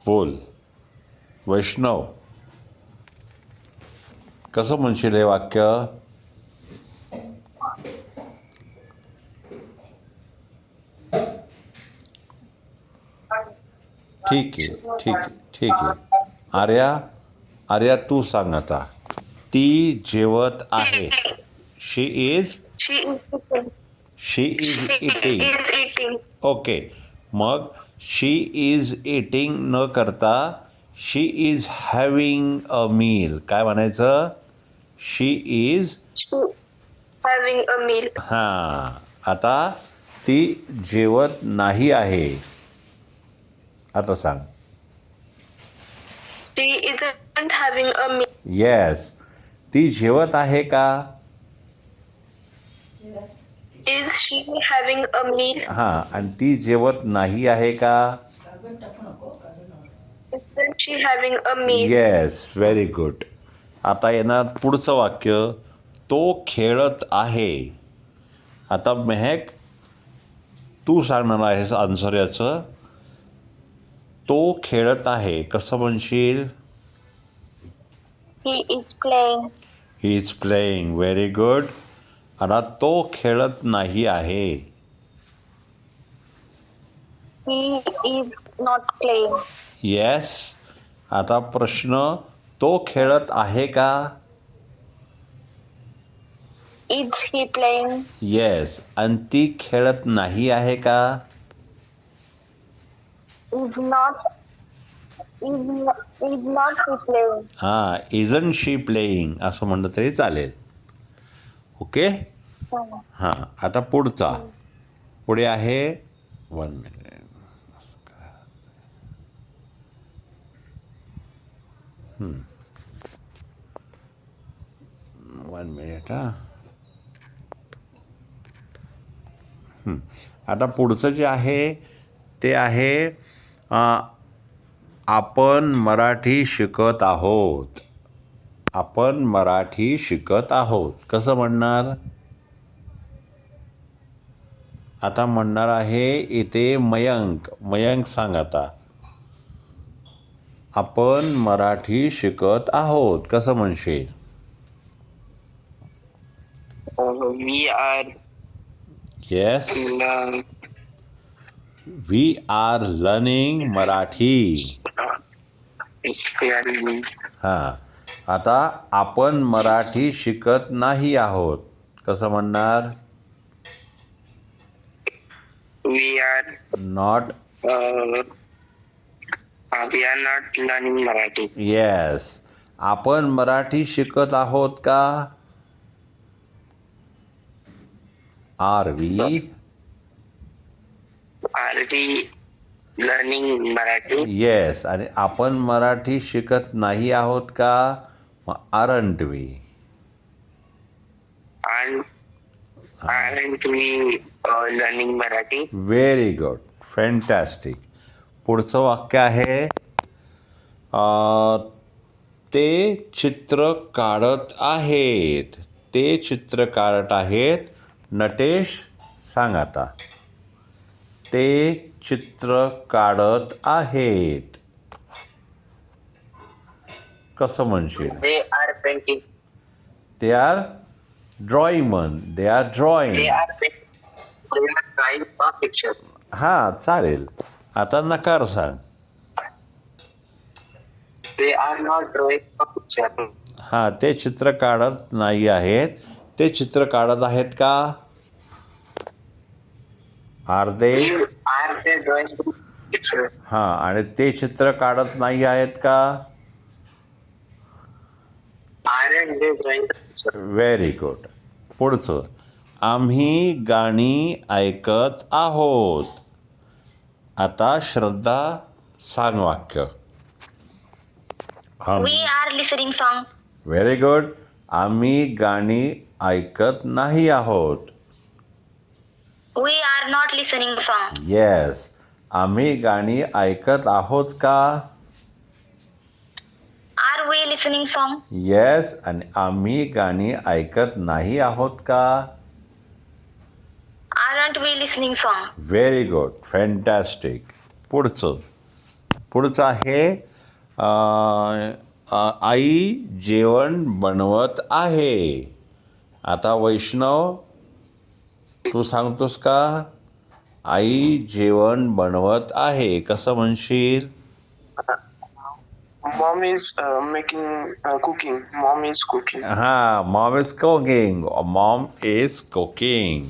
बोल वैष्णव, कसं म्हणशील हे वाक्य? ठीक आहे, ठीक आहे, ठीक आहे. आर्या, आर्या तू सांग आता. ती जेवत आहे. She is She is eating. She is She eating. is eating. Okay, मग शी इज इटिंग न करता she is having a meal काय म्हणायचं? She is. She having a meal. हां, आता ती जेवत नाही आहे. आता सांग. She isn't having a meal. Yes, ती जेवत आहे का? Is she having a meal? हां, आणि ती जेवत नाही आहे का? Isn't she having a meal? Yes, very good. आता येणार पुढचं वाक्य. तो खेळत आहे. आता मेहक तू सांगणार आहेस आन्सर याचं. तो खेळत आहे कसं म्हणशील? He is playing. He is playing. Very good. आता तो खेळत नाही आहे. He is not playing. Yes. आता प्रश्न, तो खेळत आहे का? Is he playing? येस. आणि ती खेळत नाही आहे का? Is not he playing? हां, इजंट शी प्लेईंग असं म्हणलं तरी चालेल. ओके. हां, आता पुढचा. पुढे आहे 1 मिनिट. 1 मिनिट हां. आता पुढचं जे आहे ते आहे आपण मराठी शिकत आहोत. आपण मराठी शिकत आहोत कसं म्हणणार? आता म्हणणार आहे इथे मयंक. मयंक सांग आता. आपण मराठी शिकत आहोत कसं म्हणशील? We are. Yes, we are learning Marathi. हां, आता आपण मराठी शिकत नाही आहोत कसं म्हणणार? We are. Not. We are not learning Marathi. Yes. आपण मराठी शिकत आहोत का? Are we. Are we learning Marathi? Yes. आणि आपण मराठी शिकत नाही आहोत का? Aren't we. Aren't we learning Marathi? Very good. Fantastic. पुढचं वाक्य आहे ते चित्र काढत आहेत. ते चित्र काढत आहेत. नटेश सांग आता. ते चित्र काढत आहेत कसं म्हणशील? They are painting. They are drawing म्हण. They are drawing. They are drawing a picture. हां, चालेल. आता नकार सांग. They are not drawing a picture. हां, ते चित्र काढत नाही आहेत. ते चित्र काढत आहेत का? Are they. Are they drawing a picture? हां, आणि ते चित्र काढत नाही आहेत का? Aren't they drawing a picture? Very good. पुढचं, आम्ही गाणी ऐकत आहोत. आता श्रद्धा सांग वाक्य. We are listening song. Very good. आम्ही गाणी ऐकत नाही आहोत. We are not listening song. Yes. आम्ही गाणी ऐकत आहोत का? Are we listening song? Yes. आणि आम्ही गाणी ऐकत नाही आहोत का? Aren't we listening song? Very good. Fantastic. पुढचं. पुढचं आहे आई जेवण बनवत आहे. आता वैष्णव तू सांगतोस का? आई जेवण बनवत आहे कसं म्हणशील? Mom is cooking. Mom is cooking. हां, Maugham is cooking. Maugham is cooking.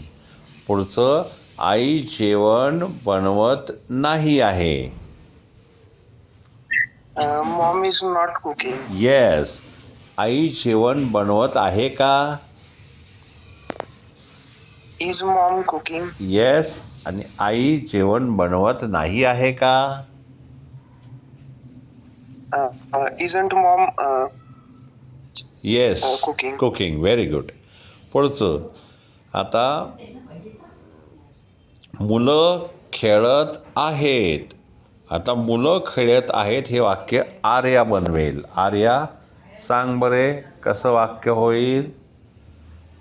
पुढचं आई जेवण बनवत नाही आहे. Mom is not cooking. Yes. आई जेवण बनवत आहे का? Is mom cooking? येस. आणि आई जेवण बनवत नाही आहे का? Isn't mom येस. cooking. कुकिंग. Very good. पुढचं आता मुलं खेळत आहेत. आता मुलं खेळत आहेत हे वाक्य आर्या बनवेल. आर्या सांग बरे कसं वाक्य होईल?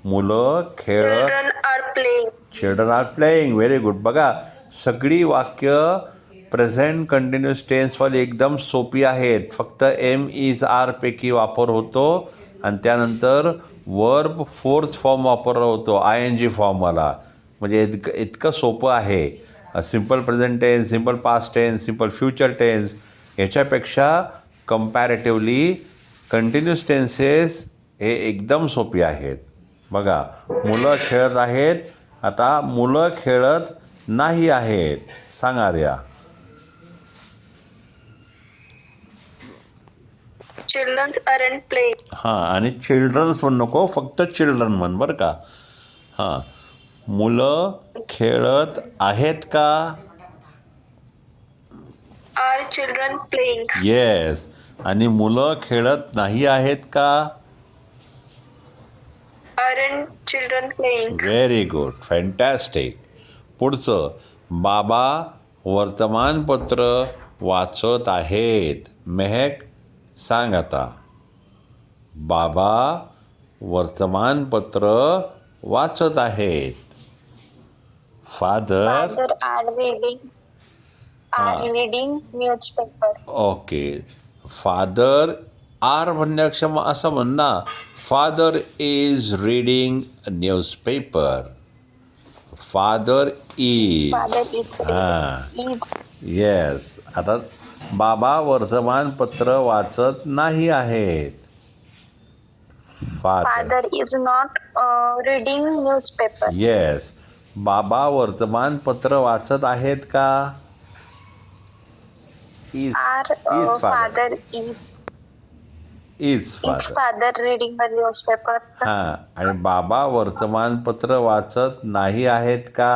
मुलं खेळत. are playing. Children are playing. Very good. बघा सगळी वाक्य प्रेझेंट कंटिन्युअस टेन्सवाली एकदम सोपी आहेत. फक्त एम इज आर पैकी वापर होतो आणि त्यानंतर वर्ब फोर्थ फॉर्म वापरला होतो आय एन जी फॉर्मवाला. म्हणजे इतकं सोपं आहे. Simple present tense, simple past tense, simple future tense याच्यापेक्षा कम्पॅरेटिव्हली कंटिन्युअस टेन्सेस हे एकदम सोपी आहेत. बघा मुलं खेळत आहेत. आता मुलं खेळत नाही आहेत. सांग आर्या. Children aren't playing. हां आणि चिल्ड्रन्स म्हण नको, फक्त चिल्ड्रन म्हण बरं का. हां मुलं खेळत आहेत का? Are children playing? येस. आणि मुलं खेळत नाही आहेत का? Aren't children playing? Very good. Fantastic. पुढचं बाबा वर्तमानपत्र वाचत आहेत. मेहक सांग आता. बाबा वर्तमानपत्र वाचत आहेत. Father. Father are reading newspaper. Okay. Father are म्हणण्याक्षम असं म्हण ना. Father is reading newspaper. Father is. Father is हां is येस. आता बाबा वर्तमानपत्र वाचत नाही आहेत. Father. Father is not reading newspaper. Yes. बाबा वर्तमानपत्र वाचत आहेत का? Is. Are is father. father is is father. father reading a newspaper. हां आणि बाबा वर्तमानपत्र वाचत नाही आहेत का?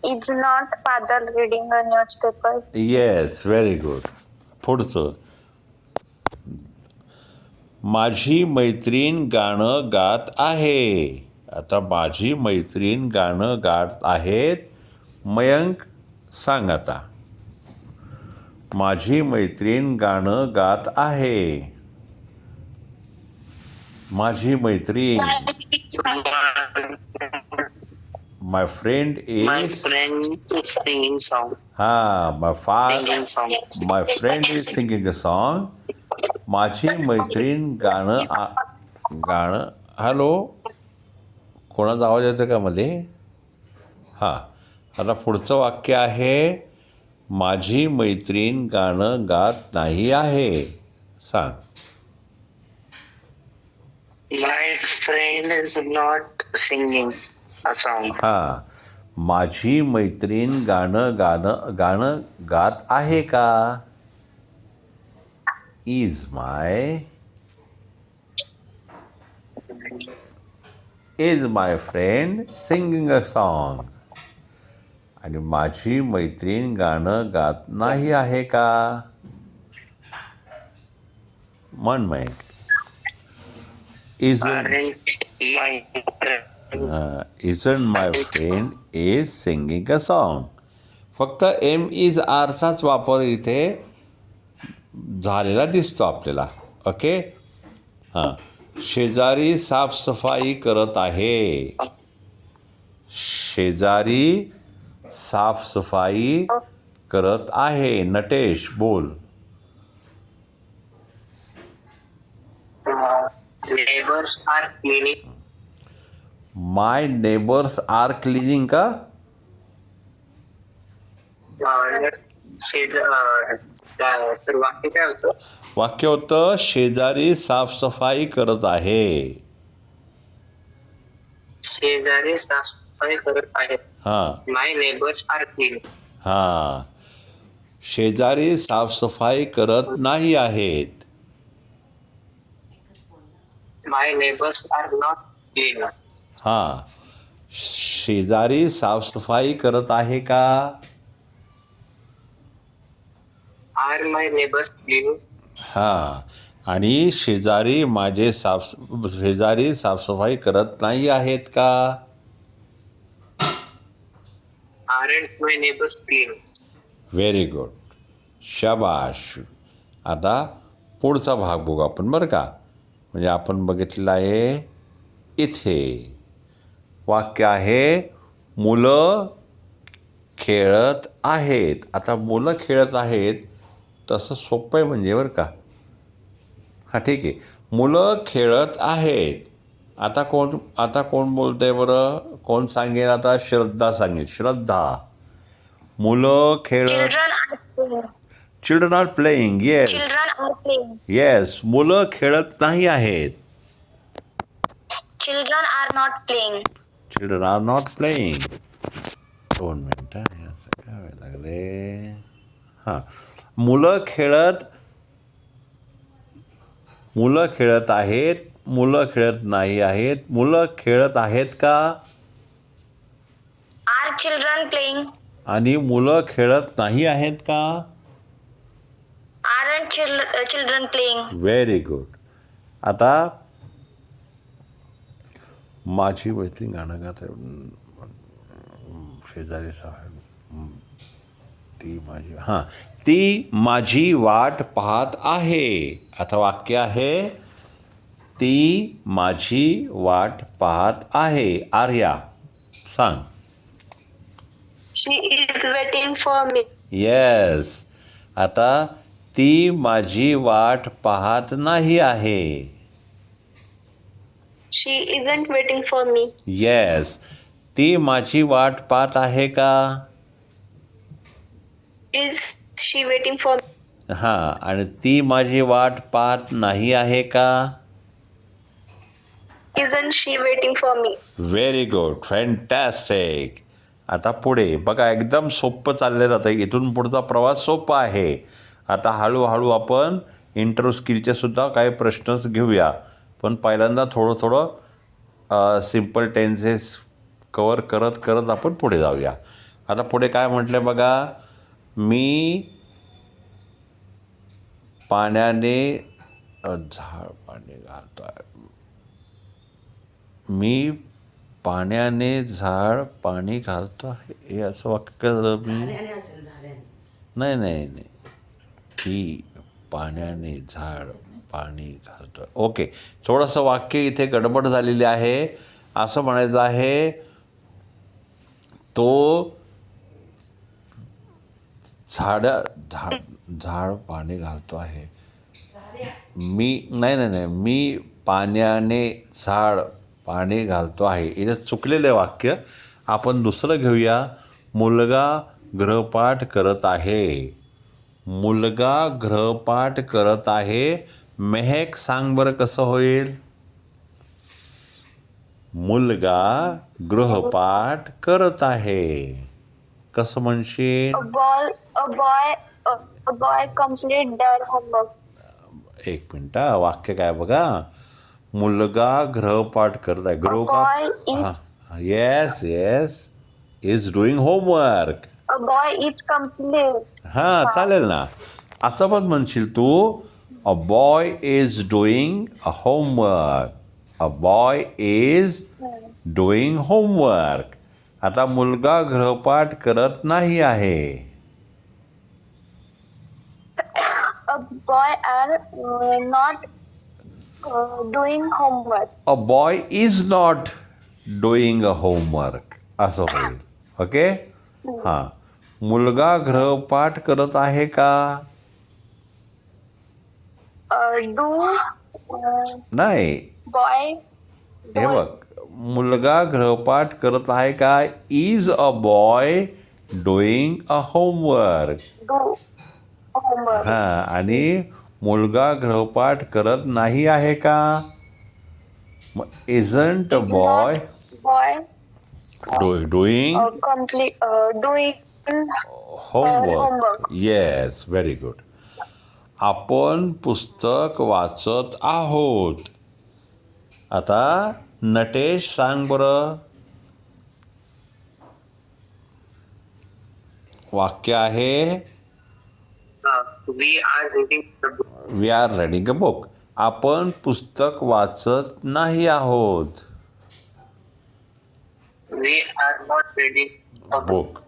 Is not father reading a newspaper. Yes. Very good. पुढचं माझी मैत्रीण गाणं गात आहे. आता माझी मैत्रीण गाणं गात आहेत. मयंक सांग आता. माझी मैत्रीण गाणं गात आहे. माझी मैत्रीण. My friend My is. friend is singing song. हां Singing song. My friend is singing a song. माझी मैत्रीण गाणं. हॅलो कोणाचा आवाज येतो का मध्ये? हां आता पुढचं वाक्य आहे माझी मैत्रीण गाणं गात नाही आहे. सांग. My friend is not singing a song. हां माझी मैत्रीण गाणं गात आहे का? Is my friend singing a song. आणि माझी मैत्रीण गाणं गात नाही आहे का? म्हण Mike. Isn't my friend is singing a song. फक्त एम इज आरचाच वापर इथे झालेला दिसतो आपल्याला. ओके. हां शेजारी साफसफाई करत आहे. शेजारी साफसफाई करत आहे. नटेश बोल. Neighbors are cleaning. My neighbours are cleaning का? सर वाक्य काय होतं? वाक्य होतं शेजारी साफसफाई करत आहे. शेजारी साफसफाई करत आहेत. हां माय नेबर्स आर क्लीन. हां शेजारी साफसफाई करत नाही आहेत. माय नेबर्स आर नॉट क्लीन. हां शेजारी साफसफाई करत आहे का? आर माय नेबर्स क्लीन. हां आणि शेजारी शेजारी साफसफाई करत नाही आहेत का? आरंट माय नेबर्स क्लीन. Very good. शाबाश. आता पुढचा भाग बघू आपण बरं का. म्हणजे आपण बघितलेलं आहे इथे वाक्य आहे मुलं खेळत आहेत. आता मुलं खेळत आहेत तसं सोपं आहे म्हणजे बरं का. हां ठीक आहे. मुलं खेळत आहेत. आता कोण बोलतं आहे बरं? कोण सांगेल आता? श्रद्धा सांगेल. श्रद्धा. मुलं खेळत. Children children are playing. Are playing. Yes Children are playing. Yes. मुलं खेळत नाही आहेत. Children are not playing. Children are not playing. 2 मिनटं हे असं काय लागले. हां मुलं खेळत आहेत. मुलं खेळत नाही आहेत. मुलं खेळत आहेत का? Are children playing? आणि मुलं खेळत नाही आहेत का? Aren't children playing? Very good. आता माझी मैत्रीण गाणं गात शेजारी ती माझी वाट पाहत आहे. आता वाक्य आहे ती माझी वाट पाहत आहे. आर्या सांग. She is waiting for me. Yes. आता ती माझी वाट पाहत नाही आहे. She isn't waiting for me. Yes. ती माझी वाट पाहत आहे का? Is she waiting for me? हां आणि ती माझी वाट पाहत नाही आहे का? Isn't she waiting for me? Very good. Fantastic. आता पुढे बघा एकदम सोपं चाललं जातं. इथून पुढचा प्रवास सोपा आहे. आता हळूहळू आपण इंटरव्ह्यू स्किलचे सुद्धा काही प्रश्नच घेऊया. पण पहिल्यांदा थोडं सिम्पल टेन्सेस कवर करत आपण पुढे जाऊया. आता पुढे काय म्हटलं बघा. मी पाण्याने झाड पाणी घालतो आहे. मी पाण्याने झाड पाणी घालतो आहे. हे असं वाक्य मी नाही की पाण्याने झाड पाणी घालतो. ओके थोडंसं वाक्य इथे गडबड झालेली आहे. असं म्हणायचं आहे तो झाड पाणी घालतो आहे. मी पाण्याने झाड पाणी घालतो आहे. इथे चुकलेलं वाक्य. आपण दुसरं घेऊया. मुलगा गृहपाठ करत आहे. मुलगा गृहपाठ करत आहे. मेहक सांग बरं कसं होईल. मुलगा गृहपाठ करत आहे. कसं म्हणशील. A boy complete their homework. एक मिनटं वाक्य काय बघा. मुलगा गृहपाठ करत आहे. boy yes is doing homework. A boy is complete. हां चालेल ना. असं पण म्हणशील तू. A boy is doing a homework. A boy is doing homework. आता मुलगा गृहपाठ करत नाही आहे. A boy are not doing homework. A boy is not doing a homework असं होईल. ओके हां मुलगा गृहपाठ करत आहे का? Do नाही, boy हे do बघ, मुलगा गृहपाठ करत आहे का? Is a boy doing a homework. homework? हां, आणि मुलगा गृहपाठ करत नाही आहे का? Isn't a Is boy not boy doing complete doing homework. homework. Yes, very good. आपण पुस्तक वाचत आहोत. आता नटेश सांग बरं. वाक्य आहे We are reading the book. We are reading a book. आपण पुस्तक वाचत नाही आहोत. We are not reading a book. Book.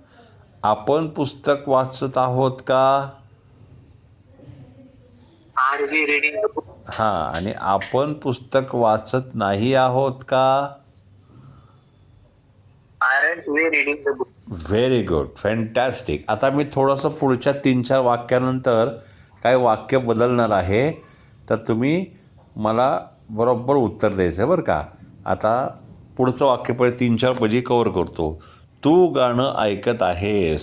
आपण पुस्तक वाचत आहोत का? Are we reading the book? हां, आणि आपण पुस्तक वाचत नाही आहोत का? Aren't we reading the book? Very good, fantastic. आता मी थोडंसं पुढच्या 3-4 वाक्यानंतर काही वाक्य बदलणार आहे, तर तुम्ही मला बरोबर उत्तर द्यायचं आहे बरं का. आता पुढचं वाक्य पहिले 3-4 पहिली कवर करतो. तू गाणं ऐकत आहेस.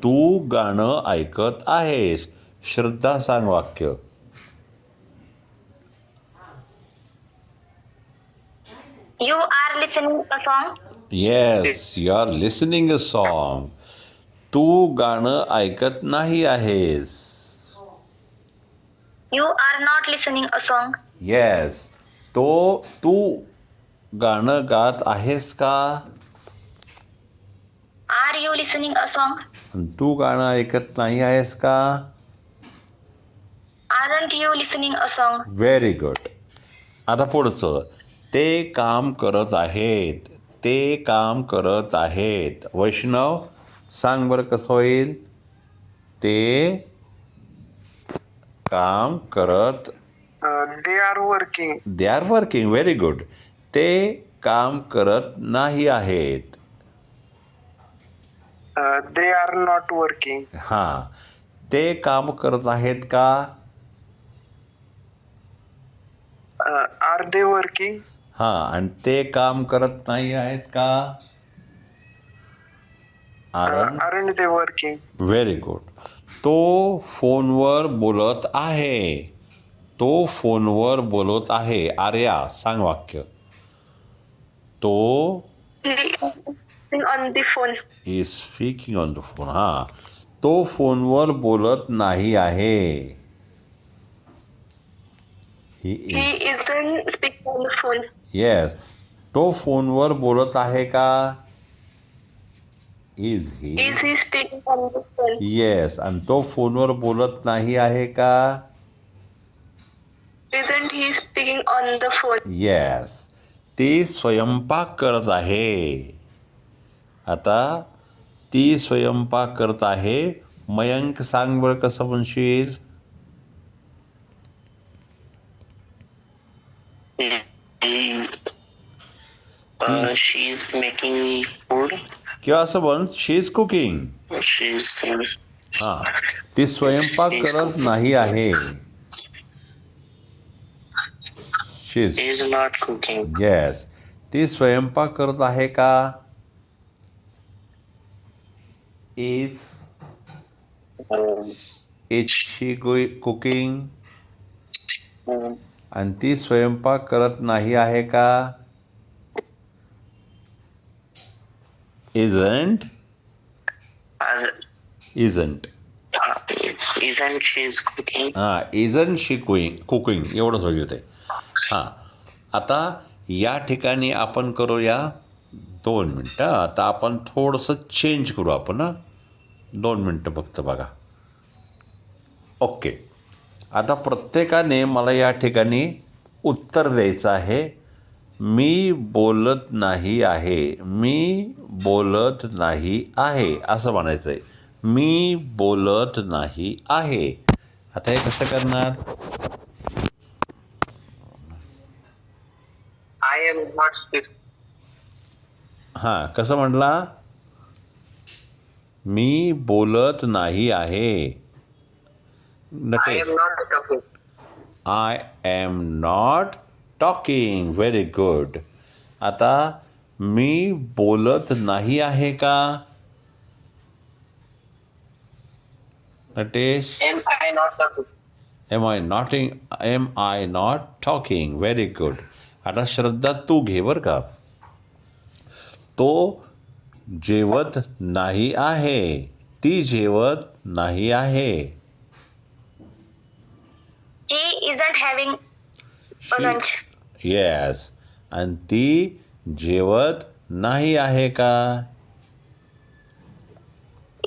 तू गाणं ऐकत आहेस. श्रद्धा सांग वाक्य. You are listening a song. Yes, you are listening a song. तू गाणं ऐकत नाही आहेस. You are not listening a song. Yes. तू गाणं गात आहेस का? Are you listening a song? तू गाणं ऐकत नाही आहेस का? Aren't you listening a song? Very good. आता पुढचं. ते काम करत आहेत. ते काम करत आहेत. वैष्णव सांग बरं कसं होईल. ते काम करत. They are working. They are working. Very good. ते काम करत नाही आहेत. They are not working. हां. ते काम करत आहेत का? Are they working? हां. आणि ते काम करत नाही आहेत का? Aren't they working? Very good. तो फोनवर बोलत आहे. तो फोनवर बोलत आहे. आर्या सांग वाक्य. तो On the phone. Is speaking on the phone. हां. तो फोनवर बोलत नाही आहे. He isn't speaking on the phone. Yes. तो फोनवर बोलत आहे का? Is he. Is he speaking on the phone? Yes. आणि तो फोनवर बोलत नाही आहे का? Isn't he speaking on the phone? Yes. ती स्वयंपाक करत आहे. आता ती स्वयंपाक करत आहे. मयंक सांग बरं कसं म्हणशील. She's making food. किंवा असं म्हण शी इज कुकिंग. She's हां. ती स्वयंपाक करत नाही आहे. She is. is not cooking. Yes. ती स्वयंपाक करत आहे का? Is she cooking. आणि ती स्वयंपाक करत नाही आहे का? Isn't. Isn't. Isn't she's cooking? हां. इजंट शी कुकिंग एवढंच होईल ते. हां. आता या ठिकाणी आपण करूया 2 मिनटं. आता आपण थोडंसं चेंज करू आपण. 2 मिनटं फक्त बघा. ओके. आता प्रत्येकाने मला या ठिकाणी उत्तर द्यायचं आहे. मी बोलत नाही आहे. मी बोलत नाही आहे असं म्हणायचं आहे. मी बोलत नाही आहे. आता हे कसं करणार. I am not speaking. हां. कसं म्हटला. मी बोलत नाही आहे. I Natesh. am not talking. I am not talking. Very good. आता मी बोलत नाही आहे का? Natesh. Am I not talking? Am I not talking. Very good. आता श्रद्धा तू घे बरं का. तो जेवत नाही आहे. ती जेवत नाही आहे. He isn't having a lunch. Yes. आणि ती जेवत नाही आहे का?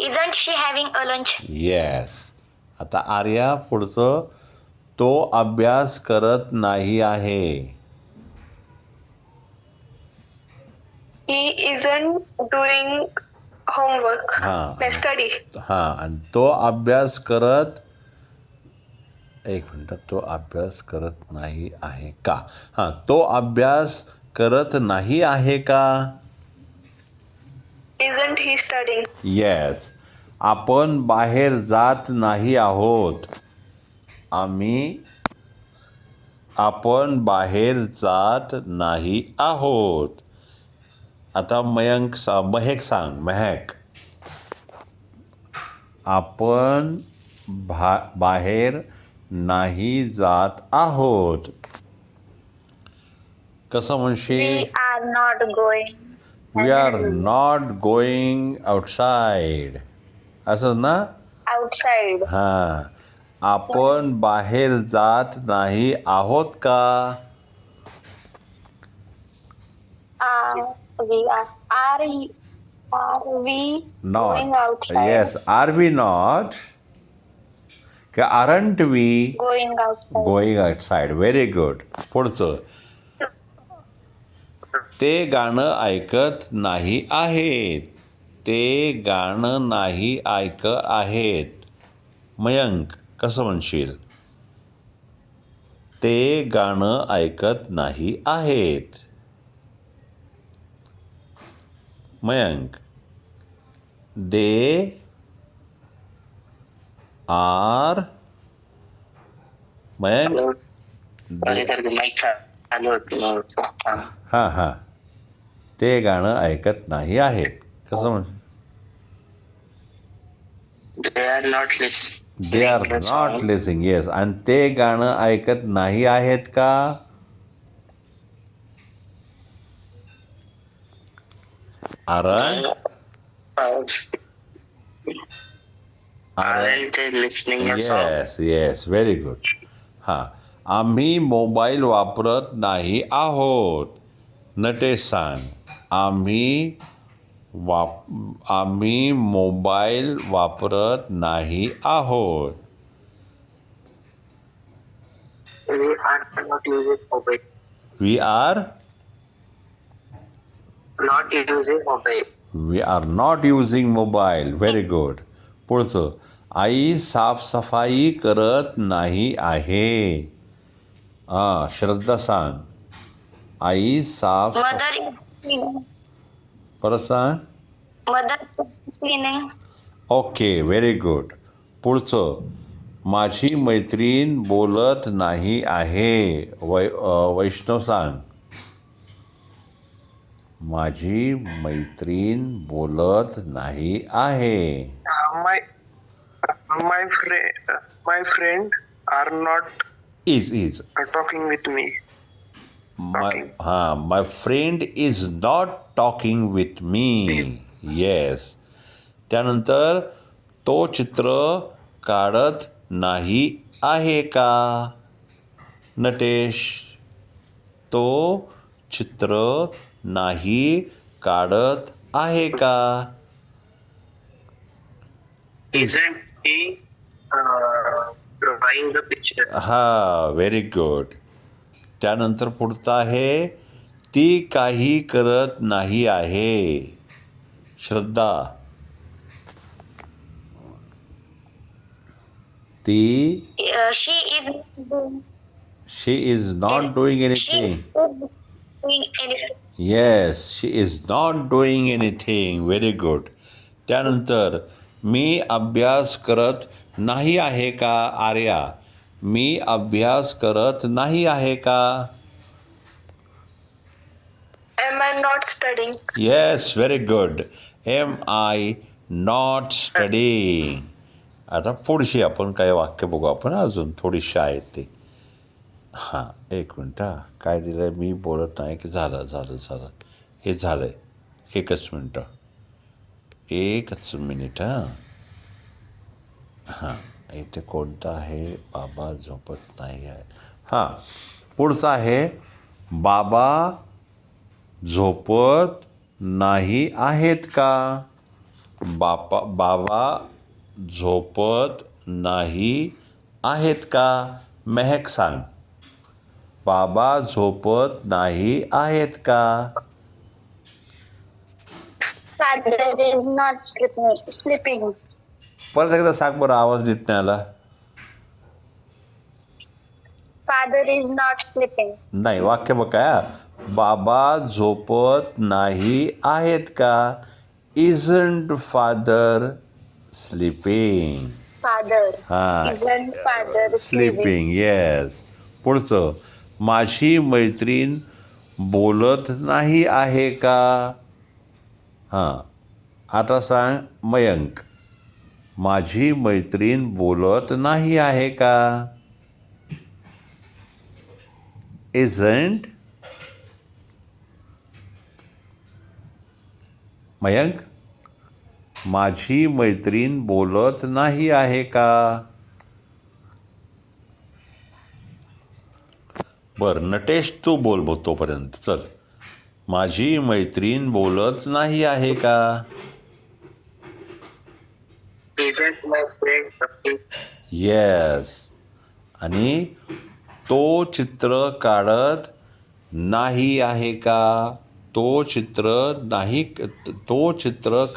Isn't she having a lunch? Yes. आता आर्या पुढचं. तो अभ्यास करत नाही आहे. He isn't doing homework. हां. Study. हां. आणि तो अभ्यास करत एक मिनटं. तो अभ्यास करत नाही आहे का? हां. तो अभ्यास करत नाही आहे का? Isn't he studying? येस. आपण बाहेर जात नाही आहोत. आपण बाहेर जात नाही आहोत. आता महक सांग. महक. आपण बाहेर नाही जात आहोत. कसं म्हणशील? We are not going. We are not going outside. असं ना? Outside. हां. आपण बाहेर जात नाही आहोत का? We are. Are we not. going outside? Yes. Are we not? का aren't we Going outside. Going outside. Very good. पुढचं. ते गाणं ऐकत नाही आहेत. ते गाणं नाही ऐकत आहेत. मयंक कसं म्हणशील? ते गाणं ऐकत नाही आहेत. Mayank. They are. Mayank. Mike चालू होतं. हां हां. ते गाणं ऐकत नाही आहेत. कसं म्हण? They are not listening. They are not listening. Yes. आणि ते गाणं ऐकत नाही आहेत का? आरण. Aren't they listening a song? Yes yes. Very good. हां. आम्ही मोबाईल वापरत नाही आहोत. नटेश सांग. आम्ही मोबाईल वापरत नाही आहोत. We are not using mobile. We are. Not using mobile. We are not using mobile. Very good. पुढचं. आई साफसफाई करत नाही आहे. श्रद्धा सांग. आई साफ. Mother is cleaning. परत सांग. Mother is cleaning. Okay. Very good. पुढचं. माझी मैत्रीण बोलत नाही आहे. वैष्णव सांग. माझी मैत्रीण बोलत नाही आहे. My friend are not is talking with me. My friend is not talking with me. Yes. त्यानंतर तो चित्र काढत नाही आहे का? नटेश. तो चित्र नाही काढत आहे का? Isn't he drawing the picture? हां. Very good. त्यानंतर पुढचं आहे. ती काही करत नाही आहे. श्रद्धा. ती. She is doing. She is not doing She anything. is doing anything. Yes. She is not doing anything. Very good. त्यानंतर मी अभ्यास करत नाही आहे का आर्या? मी अभ्यास करत नाही आहे का? Am I not studying? Yes, very good. Am I not studying. आता पुढची आपण काही वाक्य बघू आपण अजून थोडीशी आहेत ते. हां, एक मिनटं. काय दिलं आहे? मी बोलत नाही की झालं झालं झालं हे झालं आहे. एकच मिनटं, एकच मिनिट. हां, इथे कोणतं आहे? बाबा झोपत नाही आहे. हां, पुढचं आहे बाबा झोपत नाही आहेत का? बाबा झोपत नाही आहेत का? मेहक सांग. बाबा झोपत नाही आहेत का? Father is not sleeping. परत एकदा सांग बरं, आवाज नीट नाही आला. Father is not sleeping. नाही, वाक्य बघ काय. बाबा झोपत नाही आहेत का? Isn't father sleeping. Father. हां, Isn't father sleeping? Sleeping. Yes. पुढचं, माझी मैत्रीण बोलत नाही आहे का? हां, आता सांग मयंक. माझी मैत्रीण बोलत नाही आहे का? इजंट. मयंक, माझी मैत्रीण बोलत नाही आहे का? बरं, नटेश तू बोल बघ तोपर्यंत. चल. माझी मैत्रीण बोलत नाही आहे का? Isn't my friend talking? Yes. आणि तो चित्र काढत नाही आहे का? तो चित्र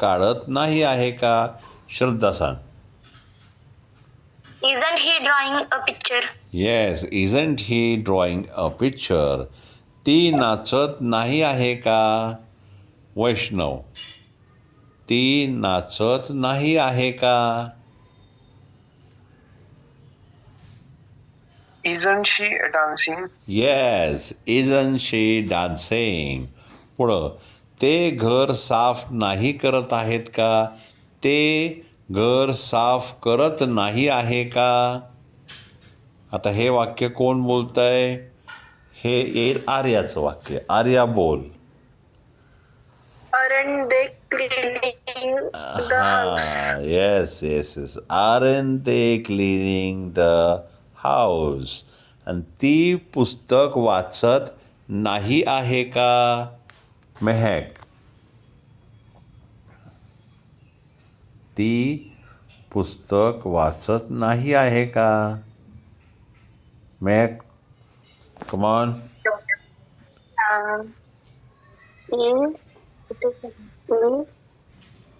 काढत नाही आहे का? श्रद्धा सांग. Isn't he drawing a picture? Yes. Isn't he drawing a picture. ती नाचत नाही आहे का? वैष्णव, ती नाचत नाही आहे का? Isn't she dancing? Yes. Isn't she dancing. पुढं, ते घर साफ नाही करत आहेत का? ते घर साफ करत नाही आहे का? आता हे वाक्य कोण बोलत आहे? हे येईल आर्याचं वाक्य. आर्या बोल. Aren't they cleaning the house? हां, yes yes yes. Aren't they cleaning the house. आणि ती पुस्तक वाचत नाही आहे का? मेहक, ती पुस्तक वाचत नाही आहे का? मेहक, कम ऑन.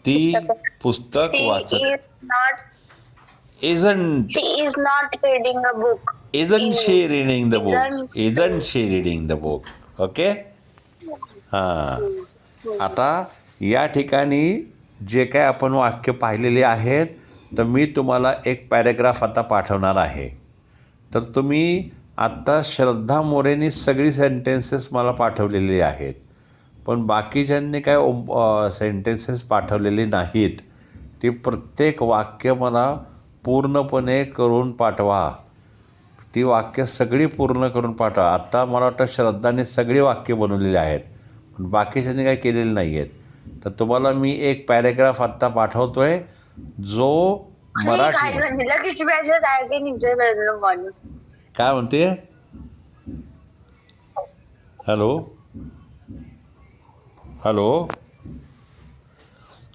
ती पुस्तक She वाचत. is not reading a book. Isn't she reading the book? Isn't- Isn't she reading the book? Okay. हां, आता या ठिकाणी जे काय आपण वाक्य पाहिलेले आहेत, तर मी तुम्हाला एक पॅरेग्राफ आता पाठवणार आहे. तर तुम्ही आत्ता श्रद्धा मोरेनी सगळी सेंटेन्सेस मला पाठवलेली आहेत, पण बाकीच्यांनी काय सेंटेन्सेस पाठवलेली नाहीत. ती प्रत्येक वाक्य मला पूर्णपणे करून पाठवा. ती वाक्य सगळी पूर्ण करून पाठवा. आत्ता मला वाटतं श्रद्धाने सगळी वाक्य बनवलेली आहेत, पण बाकीच्यांनी काही केलेली नाही आहेत. तर तुम्हाला मी एक पॅरेग्राफ आत्ता पाठवतो आहे, जो मराठी. काय म्हणते? Hello hello.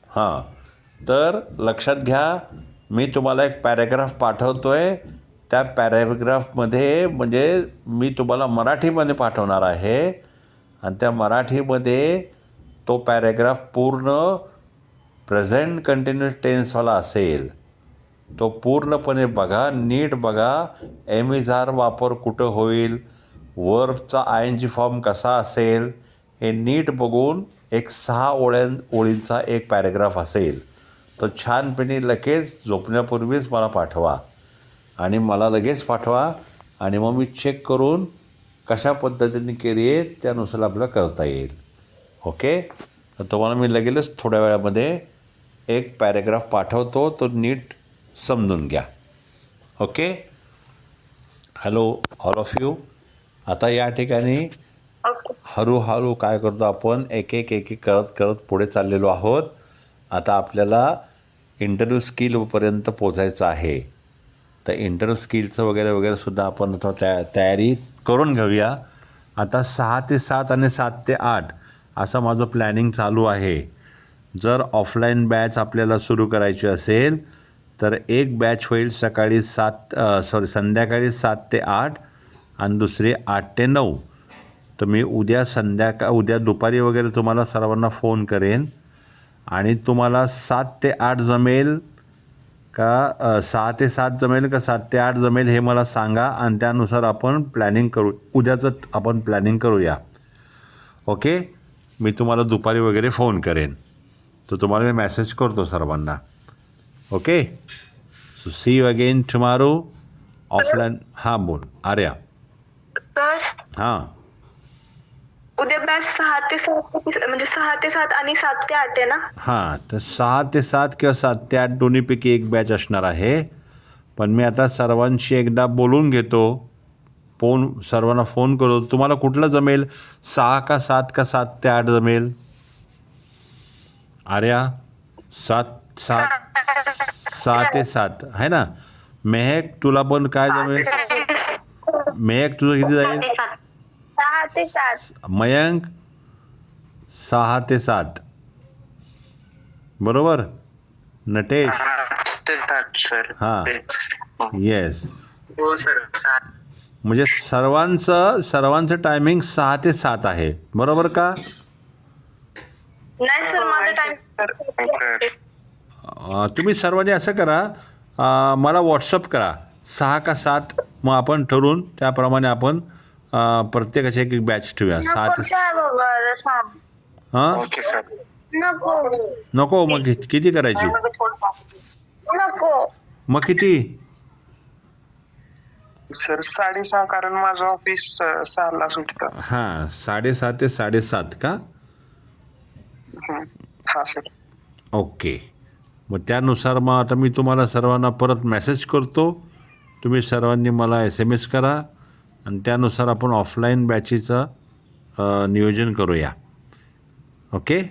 हां, तर लक्षात घ्या, मी तुम्हाला एक पॅरेग्राफ पाठवतो आहे. त्या पॅरेग्राफमध्ये म्हणजे मी तुम्हाला मराठीमध्ये पाठवणार आहे, आणि त्या मराठीमध्ये तो पॅरेग्राफ पूर्ण प्रेझेंट कंटिन्यूस टेन्सवाला असेल. तो पूर्णपणे बघा, नीट बघा. एमिजार वापर कुठं होईल, वर्बचा ING फॉर्म कसा असेल, हे नीट बघून एक 6 ओळींचा एक पॅरेग्राफ असेल. तर छानपणे लगेच झोपण्यापूर्वीच मला पाठवा आणि मला लगेच पाठवा आणि मग मी चेक करून कशा पद्धतीने केली आहे त्यानुसार आपल्याला करता येईल. ओके. तर तुम्हाला मी लगेच थोड्या वेळामध्ये एक पॅरेग्राफ पाठवतो, तो नीट समजून घ्या. Okay. Hello all of you. आता या ठिकाणी Okay. हळूहळू काय करतो आपण एक एक करत करत पुढे चाललेलो आहोत. आता आपल्याला इंटरव्ह्यू स्किलपर्यंत पोचायचं आहे. तर इंटरव्ह्यू स्किलचं वगैरे वगैरे सुद्धा आपण आता तयारी करून घेऊया. आता 6 ते 7 आणि 7 ते 8 असं माझं प्लॅनिंग चालू आहे. जर ऑफलाईन बॅच आपल्याला सुरू करायची असेल तर एक बॅच होईल संध्याकाळी 7 ते 8 आणि दुसरी 8 ते 9. तर मी उद्या दुपारी वगैरे तुम्हाला सर्वांना फोन करेन आणि तुम्हाला 7 ते 8 जमेल का 6 ते 7 जमेल का 7 ते 8 जमेल हे मला सांगा आणि त्यानुसार आपण प्लॅनिंग करू. उद्याचं आपण प्लॅनिंग करूया. ओके. मी तुम्हाला दुपारी वगैरे फोन करेन. तर तुम्हाला मी मेसेज करतो सर्वांना. Okay. So see you again tomorrow offline. हां बोल आर्या. सर हां उद्या बॅच 6 ते 7 म्हणजे 6 ते 7 आणि 7 ते 8 आहे ना? हां. तर 6 ते 7 किंवा 7 ते 8 दोन्हीपैकी एक बॅच असणार आहे. पण मी आता सर्वांशी एकदा बोलून घेतो. सर्वांना फोन करू. तुम्हाला कुठलं जमेल? 6 का 7 का 7 ते 8 जमेल? आर्या 6 ते 7 आहे ना. मेहक तुला पण काय जमेल? मेहक तुझं किती जाईल? 6 ते 7. मयंक 6 ते 7 बरोबर. नटेश सर. हां येस. हो सर. म्हणजे सर्वांचं टायमिंग 6 ते 7 आहे बरोबर का? नाही सर माझं टाइम. तुम्ही सर्वांनी असं करा, मला व्हॉट्सअप करा 6 का 7. मग आपण ठरवून त्याप्रमाणे आपण प्रत्येकाची एक बॅच ठेवूया. 6 ते हां ओके सर. नको. मग किती करायची? नको. मग किती? सर 6:30 कारण माझं ऑफिस 6ला सुटतं. हां 6:30 ते 7:30 का? हा सर. ओके. मग त्यानुसार मग आता मी तुम्हाला सर्वांना परत मेसेज करतो. तुम्ही सर्वांनी मला SMS करा आणि त्यानुसार आपण ऑफलाईन बॅचीचं नियोजन करूया. ओके.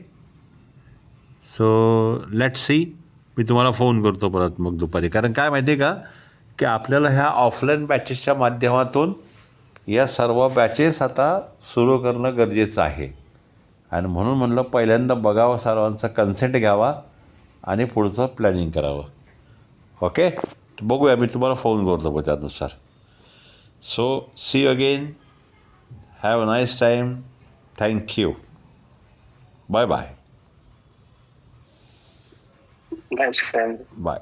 So let's see. मी तुम्हाला फोन करतो परत मग दुपारी. कारण काय माहिती आहे का की आपल्याला ह्या ऑफलाईन बॅचेसच्या माध्यमातून या सर्व बॅचेस आता सुरू करणं गरजेचं आहे. आणि म्हणून म्हणलं पहिल्यांदा बघावं, सर्वांचा कन्सेंट घ्यावा आणि पुढचं प्लॅनिंग करावं. ओके. बघूया. मी तुम्हाला फोन करतो मग त्यानुसार. So see you again. Have a nice time. Thank you. Bye bye. Bye.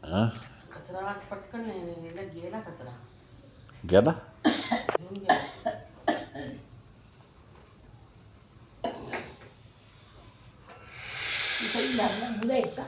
हां कचरा आज पटकन गेला कचरा. गेला. घेऊन गेला. मुलं आहेत का?